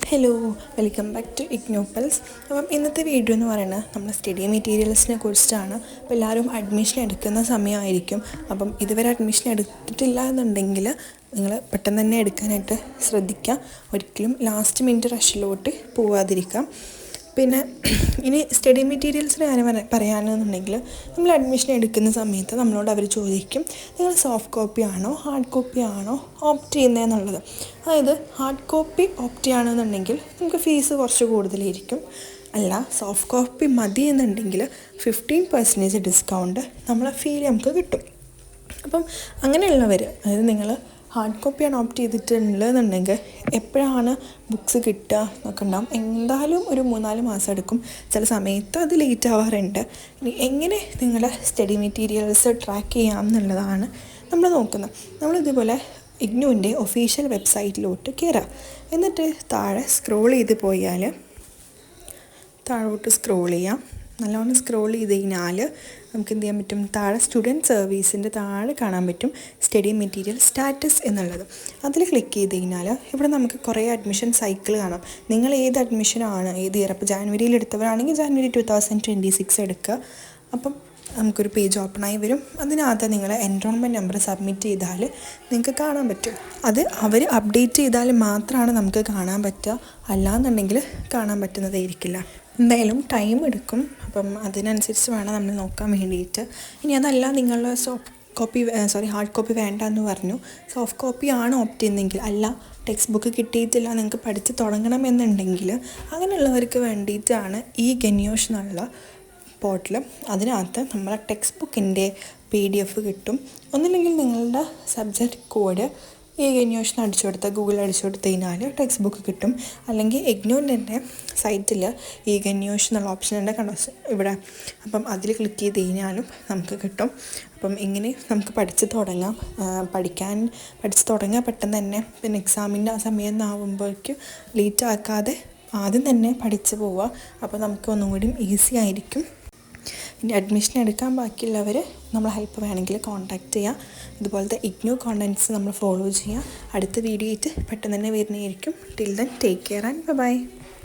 Hello, welcome back to ഇഗ്നോപ്പൽസ്. അപ്പം ഇന്നത്തെ വീഡിയോ എന്ന് പറയുന്നത് നമ്മുടെ സ്റ്റഡി മെറ്റീരിയൽസിനെ കുറിച്ചിട്ടാണ്. അപ്പോൾ എല്ലാവരും അഡ്മിഷൻ എടുക്കുന്ന സമയമായിരിക്കും. അപ്പം ഇതുവരെ അഡ്മിഷൻ എടുത്തിട്ടില്ല എന്നുണ്ടെങ്കിൽ നിങ്ങൾ പെട്ടെന്ന് തന്നെ എടുക്കാനായിട്ട് ശ്രദ്ധിക്കുക. ഒരിക്കലും ലാസ്റ്റ് മിനിറ്റ് റഷിലോട്ട് പോവാതിരിക്കാം. പിന്നെ ഇനി സ്റ്റഡി മെറ്റീരിയൽസിൻ്റെ കാര്യം പറയുകയാണെന്നുണ്ടെങ്കിൽ നമ്മൾ അഡ്മിഷൻ എടുക്കുന്ന സമയത്ത് നമ്മളോട് അവർ ചോദിക്കും, നിങ്ങൾ സോഫ്റ്റ് കോപ്പി ആണോ ഹാർഡ് കോപ്പി ആണോ ഓപ്റ്റ് ചെയ്യുന്നതെന്നുള്ളത്. അതായത് ഹാർഡ് കോപ്പി ഓപ്റ്റ് ചെയ്യുകയാണെന്നുണ്ടെങ്കിൽ നമുക്ക് ഫീസ് കുറച്ച് കൂടുതലായിരിക്കും. അല്ല, സോഫ്റ്റ് കോപ്പി മതി എന്നുണ്ടെങ്കിൽ 15% ഡിസ്കൗണ്ട് നമ്മളെ ഫീൽ നമുക്ക് കിട്ടും. അപ്പം അങ്ങനെയുള്ളവർ, അതായത് നിങ്ങൾ ഹാർഡ് കോപ്പിയാണ് ഓപ്റ്റ് ചെയ്തിട്ടുള്ളതെന്നുണ്ടെങ്കിൽ എപ്പോഴാണ് ബുക്സ് കിട്ടുക എന്നൊക്കെ ഉണ്ടാകും. എന്തായാലും ഒരു 3-4 മാസം എടുക്കും. ചില സമയത്ത് അത് ലേറ്റ് ആവാറുണ്ട്. ഇനി എങ്ങനെ നിങ്ങളുടെ സ്റ്റഡി മെറ്റീരിയൽസ് ട്രാക്ക് ചെയ്യാം എന്നുള്ളതാണ് നമ്മൾ നോക്കുന്നത്. നമ്മളിതുപോലെ ഇഗ്നുവിൻ്റെ ഒഫീഷ്യൽ വെബ്സൈറ്റിലോട്ട് കയറാം. എന്നിട്ട് താഴെ സ്ക്രോൾ ചെയ്ത് പോയാൽ താഴോട്ട് സ്ക്രോൾ ചെയ്യാം. നല്ലോണം സ്ക്രോൾ ചെയ്ത് കഴിഞ്ഞാൽ നമുക്ക് എന്ത് ചെയ്യാൻ പറ്റും, താഴെ സ്റ്റുഡൻറ്റ് സർവീസിൻ്റെ താഴെ കാണാൻ പറ്റും സ്റ്റഡി മെറ്റീരിയൽ സ്റ്റാറ്റസ് എന്നുള്ളത്. അതിൽ ക്ലിക്ക് ചെയ്ത് കഴിഞ്ഞാൽ ഇവിടെ നമുക്ക് കുറേ അഡ്മിഷൻ സൈക്കിൾ കാണാം. നിങ്ങൾ ഏത് അഡ്മിഷനാണ്, ഏത് ഇയർ, അപ്പോൾ ജാനുവരിയിൽ എടുത്തവരാണെങ്കിൽ ജാനുവരി 2026 എടുക്കുക. അപ്പം നമുക്കൊരു പേജ് ഓപ്പണായി വരും. അതിനകത്ത് നിങ്ങൾ എൻറോൾമെൻറ്റ് നമ്പർ സബ്മിറ്റ് ചെയ്താൽ നിങ്ങൾക്ക് കാണാൻ പറ്റും. അത് അവർ അപ്ഡേറ്റ് ചെയ്താൽ മാത്രമാണ് നമുക്ക് കാണാൻ പറ്റുക, അല്ലാന്നുണ്ടെങ്കിൽ കാണാൻ പറ്റുന്നതായിരിക്കില്ല. എന്തായാലും ടൈം എടുക്കും. അപ്പം അതിനനുസരിച്ച് വേണം നമ്മൾ നോക്കാൻ വേണ്ടിയിട്ട്. ഇനി അതല്ല, നിങ്ങൾ ഹാർഡ് കോപ്പി വേണ്ട എന്ന് പറഞ്ഞു, സോഫ്റ്റ് കോപ്പി ആണ് ഓപ്റ്റ് ചെയ്യുന്നതെങ്കിൽ, അല്ല ടെക്സ്റ്റ് ബുക്ക് കിട്ടിയിട്ടില്ല, നിങ്ങൾക്ക് പഠിച്ച് തുടങ്ങണമെന്നുണ്ടെങ്കിൽ അങ്ങനെയുള്ളവർക്ക് വേണ്ടിയിട്ടാണ് ഈ ഗന്യോഷ് എന്നുള്ള പോർട്ടൽ. അതിനകത്ത് നമ്മളെ ടെക്സ്റ്റ് ബുക്കിൻ്റെ PDF കിട്ടും. ഒന്നുമില്ലെങ്കിൽ നിങ്ങളുടെ സബ്ജക്റ്റ് കോഡ് ഈ ഗന്യോഷിന് അടിച്ചു കൊടുത്താൽ, ഗൂഗിളിൽ അടിച്ചു കൊടുത്തു കഴിഞ്ഞാൽ ടെക്സ്റ്റ് ബുക്ക് കിട്ടും. അല്ലെങ്കിൽ ഇഗ്നോൻ്റെ സൈറ്റിൽ ഈ ഗന്യോഷ് എന്നുള്ള ഓപ്ഷൻ ഉണ്ട്, കണ്ടോ ഇവിടെ. അപ്പം അതിൽ ക്ലിക്ക് ചെയ്ത് കഴിഞ്ഞാലും നമുക്ക് കിട്ടും. അപ്പം ഇങ്ങനെ നമുക്ക് പഠിച്ച് തുടങ്ങാൻ പെട്ടെന്ന് തന്നെ. പിന്നെ എക്സാമിൻ്റെ ആ സമയം ആകുമ്പോഴേക്കും ലേറ്റ് ആക്കാതെ ആദ്യം തന്നെ പഠിച്ച് പോവുക. അപ്പോൾ നമുക്ക് ഒന്നും കൂടി ഈസി ആയിരിക്കും. ഇനി അഡ്മിഷൻ എടുക്കാൻ ബാക്കിയുള്ളവർ നമ്മളെ ഹെൽപ്പ് വേണമെങ്കിൽ കോൺടാക്റ്റ് ചെയ്യുക. ഇതുപോലത്തെ ഇഗ്നോ കോണ്ടൻറ്റ്സ് നമ്മൾ ഫോളോ ചെയ്യുക. അടുത്ത വീഡിയോ ആയിട്ട് പെട്ടെന്ന് തന്നെ വരുന്നതായിരിക്കും. Till then take care and by.